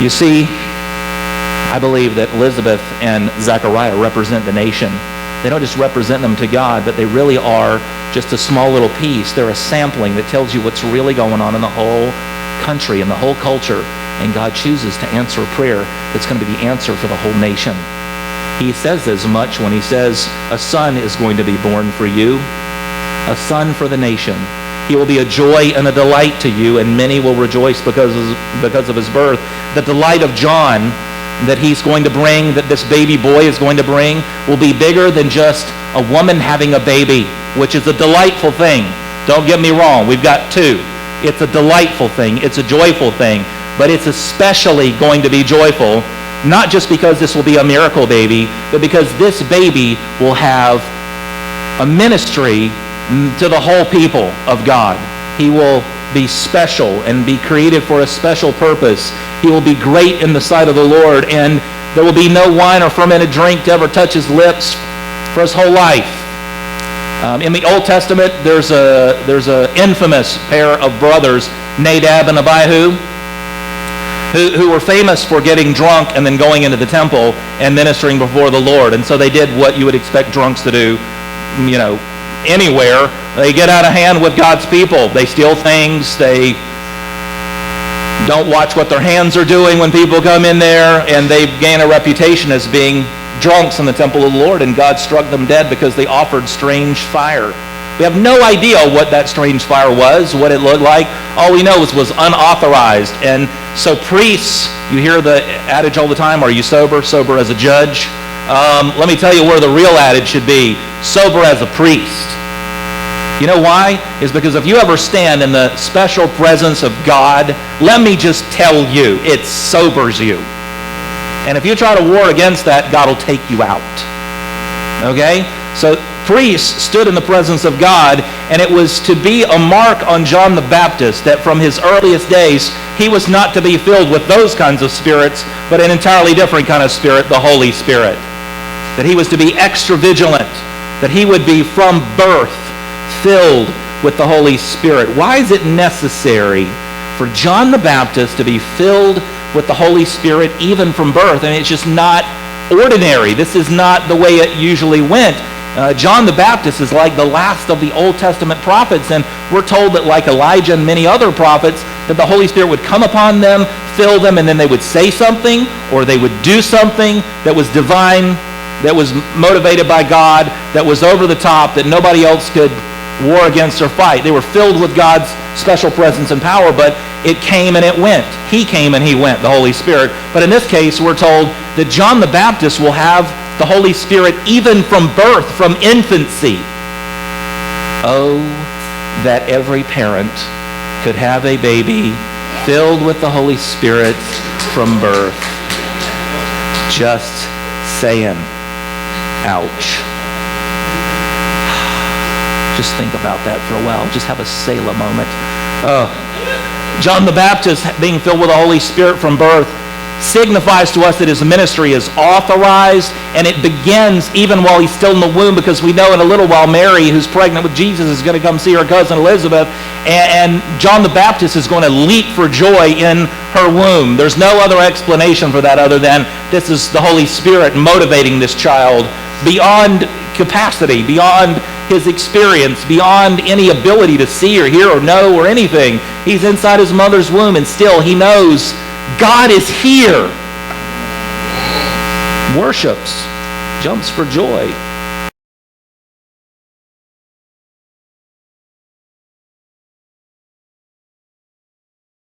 You see, I believe that Elizabeth and Zechariah represent the nation. They don't just represent them to God, but they really are just a small little piece. They're a sampling that tells you what's really going on in the whole country and the whole culture. And God chooses to answer a prayer that's going to be the answer for the whole nation. He says as much when he says, a son is going to be born for you, a son for the nation. He will be a joy and a delight to you, and many will rejoice because of his birth. The delight of John that he's going to bring, that this baby boy is going to bring, will be bigger than just a woman having a baby, which is a delightful thing. Don't get me wrong, we've got two. It's a delightful thing, it's a joyful thing, but it's especially going to be joyful, not just because this will be a miracle baby, but because this baby will have a ministry to the whole people of God. He will be special and be created for a special purpose. He will be great in the sight of the Lord, and there will be no wine or fermented drink to ever touch his lips for his whole life. In the Old Testament, there's a infamous pair of brothers, Nadab and Abihu, who were famous for getting drunk and then going into the temple and ministering before the Lord. And so they did what you would expect drunks to do, anywhere. They get out of hand with God's people. They steal things. They don't watch what their hands are doing when people come in there, and they gain a reputation as being drunks in the temple of the Lord, and God struck them dead because they offered strange fire. We have no idea what that strange fire was, what it looked like. All we know was unauthorized. And so priests, you hear the adage all the time, are you sober? Sober as a judge. Let me tell you where the real adage should be, sober as a priest. You know why? Is because if you ever stand in the special presence of God, let me just tell you, it sobers you. And if you try to war against that, God will take you out. Okay? So priests stood in the presence of God, and it was to be a mark on John the Baptist that from his earliest days, he was not to be filled with those kinds of spirits, but an entirely different kind of spirit, the Holy Spirit. That he was to be extra vigilant, that he would be from birth filled with the Holy Spirit. Why is it necessary for John the Baptist to be filled with the Holy Spirit even from birth? I mean, it's just not ordinary. This is not the way it usually went. John the Baptist is like the last of the Old Testament prophets, and we're told that like Elijah and many other prophets, that the Holy Spirit would come upon them, fill them, and then they would say something, or they would do something that was divine, that was motivated by God, that was over the top, that nobody else could war against or fight. They were filled with God's special presence and power, but it came and it went. He came and he went, the Holy Spirit. But in this case, we're told that John the Baptist will have the Holy Spirit even from birth, from infancy. Oh, that every parent could have a baby filled with the Holy Spirit from birth. Just saying. Ouch. Just think about that for a while. Just have a Selah moment. John the Baptist, being filled with the Holy Spirit from birth, signifies to us that his ministry is authorized, and it begins even while he's still in the womb, because we know in a little while Mary, who's pregnant with Jesus, is going to come see her cousin Elizabeth, and John the Baptist is going to leap for joy in her womb. There's no other explanation for that other than this is the Holy Spirit motivating this child beyond capacity, beyond his experience, beyond any ability to see or hear or know or anything. He's inside his mother's womb, and still he knows God is here. Worships, jumps for joy.